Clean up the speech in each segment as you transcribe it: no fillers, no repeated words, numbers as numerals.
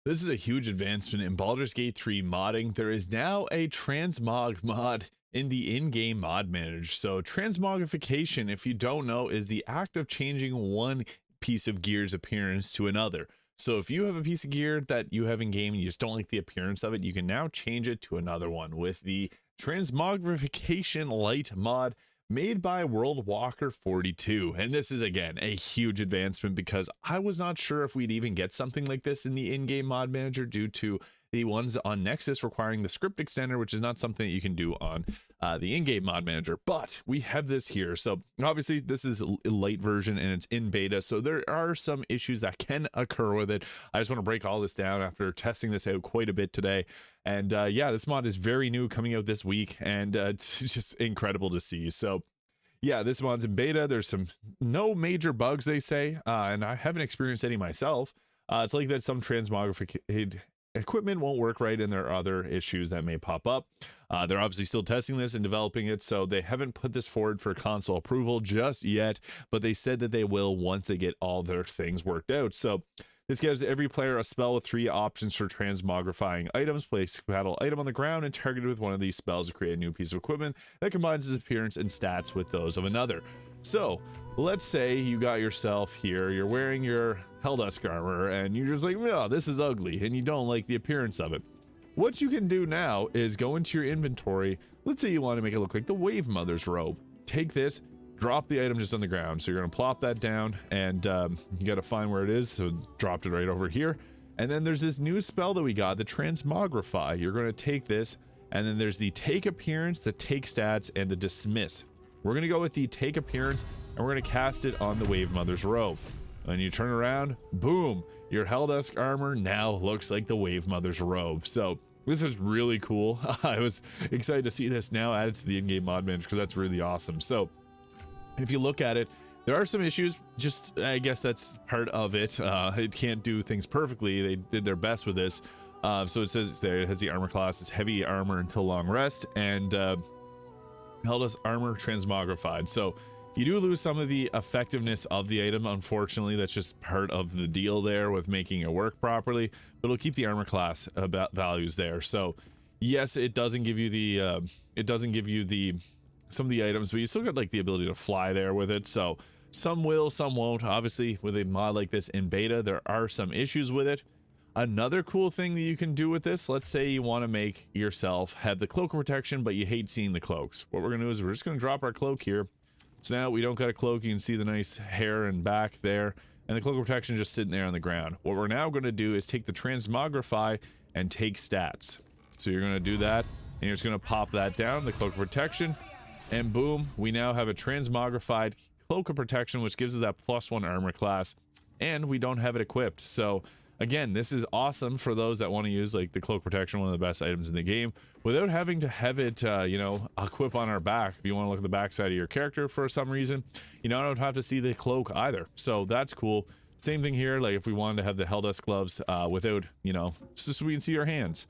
This is a huge advancement in Baldur's Gate 3 modding. There is now a Transmog mod in the in-game mod manager. So Transmogrification, if you don't know, is the act of changing one piece of gear's appearance to another. So if you have a piece of gear that you have in game and you just don't like the appearance of it, you can now change it to another one with the Transmogrification Lite mod made by World Walker 42. And this is, again, a huge advancement because I was not sure if we'd even get something like this in the in-game mod manager due to the ones on Nexus requiring the script extender, which is not something that you can do on the in-game mod manager, but we have this here. So obviously this is a light version and it's in beta, so there are some issues that can occur with it. I just want to break all this down after testing this out quite a bit today. And yeah, this mod is very new, coming out this week, and it's just incredible to see. So yeah, this mod's in beta. There's no major bugs, they say, and I haven't experienced any myself. It's like that some transmogrified equipment won't work right, and there are other issues that may pop up. They're obviously still testing this and developing it, so they haven't put this forward for console approval just yet, but they said that they will once they get all their things worked out. So this gives every player a spell with 3 options for transmogrifying items. Place a battle item on the ground and target it with one of these spells to create a new piece of equipment that combines its appearance and stats with those of another. So let's say you got yourself here, you're wearing your Helldusk armor and you're just like, oh, this is ugly, and you don't like the appearance of it. What you can do now is go into your inventory. Let's say you want to make it look like the Wave Mother's robe. Take this, drop the item just on the ground. So you're going to plop that down, and you got to find where it is. So dropped it right over here. And then there's this new spell that we got, the Transmogrify. You're going to take this, and then there's the Take Appearance, the Take Stats, and the Dismiss. We're going to go with the Take Appearance, and we're going to cast it on the Wave Mother's robe. And you turn around, boom, your Helldusk armor now looks like the Wave Mother's robe. So this is really cool. I was excited to see this now added to the in-game mod manager because that's really awesome. So if you look at it, there are some issues. Just, I guess that's part of it. It can't do things perfectly. They did their best with this. So it says there, it has the armor class. It's heavy armor until long rest, and Helldusk armor transmogrified. So you do lose some of the effectiveness of the item. Unfortunately, that's just part of the deal there with making it work properly, but it'll keep the armor class values there. So yes, it doesn't give you the some of the items, but you still got like the ability to fly there with it. So some will, some won't. Obviously with a mod like this in beta, there are some issues with it. Another cool thing that you can do with this, let's say you want to make yourself have the cloak protection, but you hate seeing the cloaks. What we're going to do is we're just going to drop our cloak here. So now we don't got a cloak. You can see the nice hair and back there, and the cloak of protection just sitting there on the ground. What we're now going to do is take the Transmogrify and take stats. So you're going to do that, and you're just going to pop that down, the cloak of protection, and boom, we now have a Transmogrified cloak of protection, which gives us that +1 armor class, and we don't have it equipped. So again, this is awesome for those that want to use like the cloak protection, one of the best items in the game, without having to have it, you know, equip on our back. If you want to look at the backside of your character for some reason, you know, I don't have to see the cloak either. So that's cool. Same thing here. Like if we wanted to have the Helldusk gloves without, you know, just so we can see our hands,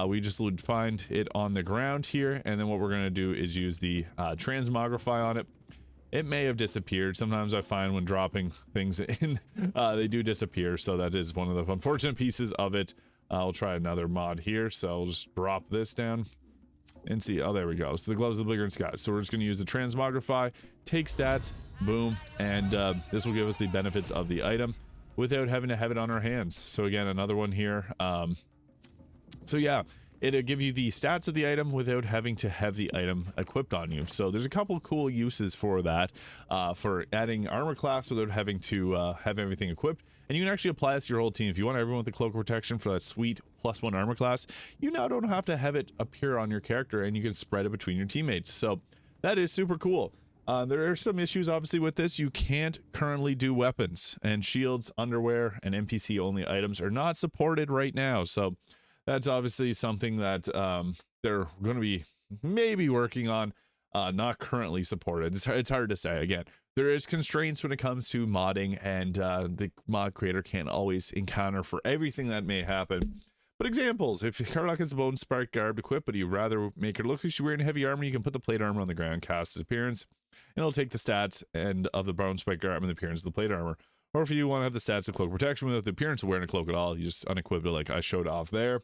we just would find it on the ground here. And then what we're going to do is use the Transmogrify on it. It may have disappeared. Sometimes I find when dropping things in, they do disappear. So that is one of the unfortunate pieces of it. I'll try another mod here. So I'll just drop this down and see. Oh, there we go. So the gloves are bigger in sky. So we're just going to use the Transmogrify, take stats, boom. And this will give us the benefits of the item without having to have it on our hands. So again, another one here. So yeah, it'll give you the stats of the item without having to have the item equipped on you. So there's a couple cool uses for that, for adding armor class without having to have everything equipped. And you can actually apply this to your whole team. If you want everyone with the cloak of protection for that sweet +1 armor class, you now don't have to have it appear on your character, and you can spread it between your teammates. So that is super cool. There are some issues obviously with this. You can't currently do weapons, and shields, underwear, and NPC only items are not supported right now. So that's obviously something that they're going to be maybe working on, not currently supported. It's hard to say. Again, there is constraints when it comes to modding, and the mod creator can't always encounter for everything that may happen. But examples, if Carlock has a Bone Spark garb equipped, but you'd rather make her look like she's wearing heavy armor, you can put the plate armor on the ground, cast its appearance, and it'll take the stats and of the Bone Spike garb and the appearance of the plate armor. Or if you want to have the stats of cloak protection without the appearance of wearing a cloak at all, you just unequip it like I showed off there.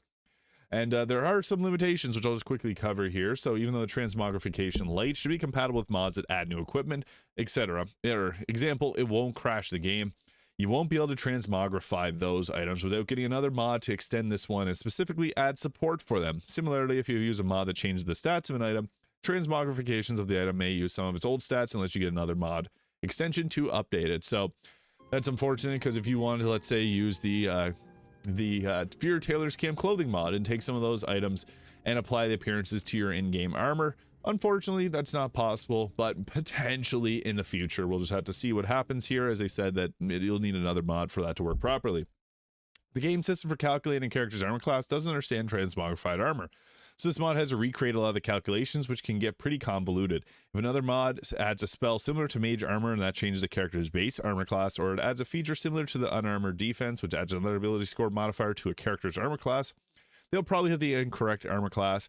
And there are some limitations, which I'll just quickly cover here. So even though the Transmogrification Lite should be compatible with mods that add new equipment, etc. For example, it won't crash the game. You won't be able to transmogrify those items without getting another mod to extend this one and specifically add support for them. Similarly, if you use a mod that changes the stats of an item, transmogrifications of the item may use some of its old stats unless you get another mod extension to update it. So that's unfortunate, because if you wanted to, let's say, use the Fear Tailor's Camp clothing mod and take some of those items and apply the appearances to your in-game armor, unfortunately that's not possible, but potentially in the future. We'll just have to see what happens here. As I said, that you'll need another mod for that to work properly. The game system for calculating a character's armor class doesn't understand transmogrified armor, so this mod has to recreate a lot of the calculations, which can get pretty convoluted. If another mod adds a spell similar to mage armor and that changes the character's base armor class, or it adds a feature similar to the unarmored defense, which adds another ability score modifier to a character's armor class, they'll probably have the incorrect armor class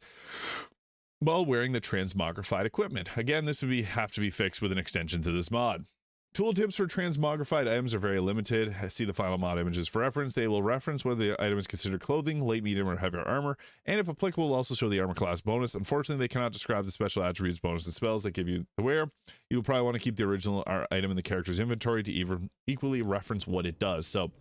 while wearing the transmogrified equipment. Again, this would have to be fixed with an extension to this mod. Tooltips for transmogrified items are very limited. See the final mod images for reference. They will reference whether the item is considered clothing, light, medium, or heavier armor, and if applicable, will also show the armor class bonus. Unfortunately, they cannot describe the special attributes, bonus, and spells that give you the wear. You will probably want to keep the original item in the character's inventory to equally reference what it does. So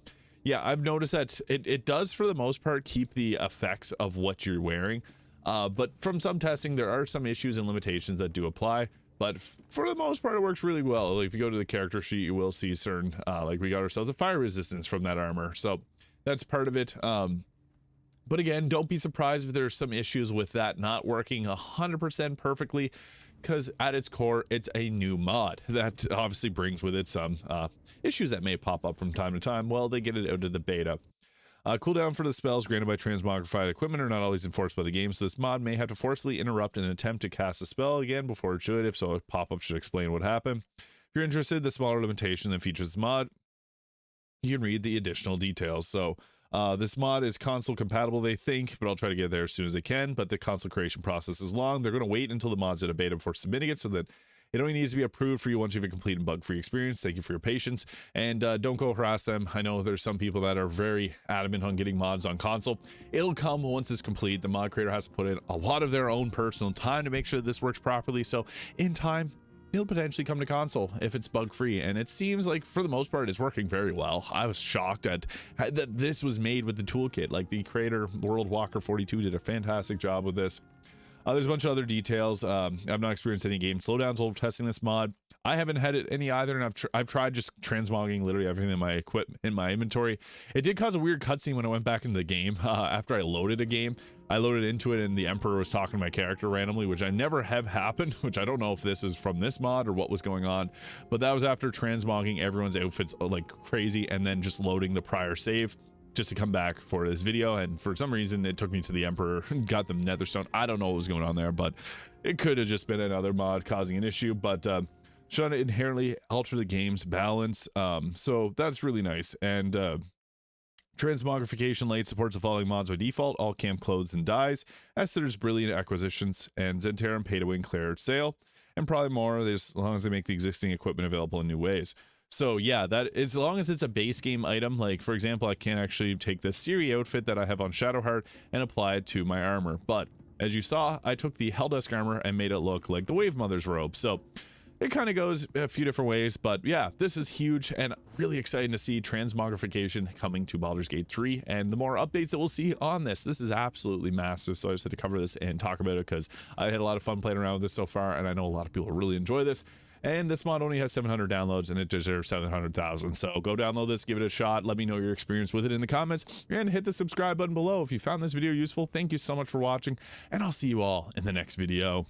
yeah, I've noticed that it does, for the most part, keep the effects of what you're wearing. But from some testing, there are some issues and limitations that do apply. But for the most part, it works really well. Like if you go to the character sheet, you will see certain, like we got ourselves a fire resistance from that armor. So that's part of it. But again, don't be surprised if there's some issues with that not working 100% perfectly, because at its core, it's a new mod that obviously brings with it some issues that may pop up from time to time while they get it out of the beta. Cooldown for the spells granted by transmogrified equipment are not always enforced by the game, so this mod may have to forcibly interrupt an attempt to cast a spell again before it should. If so, a pop-up should explain what happened. If you're interested, the smaller limitation that features this mod, you can read the additional details. So this mod is console compatible, they think, but I'll try to get there as soon as I can. But the console creation process is long. They're going to wait until the mod's at a beta before submitting it, so that it only needs to be approved for you once you have a complete and bug-free experience. Thank you for your patience, and don't go harass them. I know there's some people that are very adamant on getting mods on console. It'll come once it's complete. The mod creator has to put in a lot of their own personal time to make sure this works properly, so in time it'll potentially come to console if it's bug-free, and it seems like for the most part it's working very well. I was shocked at that this was made with the toolkit. Like, the creator, World Walker 42, did a fantastic job with this. There's a bunch of other details. I've not experienced any game slowdowns while testing this mod. I haven't had any either, and I've tried just transmogging literally everything in my equipment in my inventory. It did cause a weird cutscene when I went back into the game. After I loaded a game, I loaded into it and the Emperor was talking to my character randomly, which I never have happened, which I don't know if this is from this mod or what was going on, but that was after transmogging everyone's outfits like crazy and then just loading the prior save just to come back for this video. And for some reason it took me to the Emperor and got the Netherstone. I don't know what was going on there, but it could have just been another mod causing an issue. But trying to inherently alter the game's balance, so that's really nice. And Transmogrification Lite supports the following mods by default: all camp clothes and dyes, Esther's Brilliant Acquisitions, and Zentarum Pay to Win Cleared Sale, and probably more as long as they make the existing equipment available in new ways. So yeah, that as long as it's a base game item, like for example, I can actually take this Siri outfit that I have on Shadowheart and apply it to my armor. But as you saw, I took the Helldusk armor and made it look like the Wave Mother's robe. So it kind of goes a few different ways, but yeah, this is huge and really exciting to see Transmogrification coming to Baldur's Gate 3 and the more updates that we'll see on this. This is absolutely massive, so I just had to cover this and talk about it because I had a lot of fun playing around with this so far, and I know a lot of people really enjoy this. And this mod only has 700 downloads and it deserves 700,000. So go download this, give it a shot. Let me know your experience with it in the comments, and hit the subscribe button below if you found this video useful. Thank you so much for watching, and I'll see you all in the next video.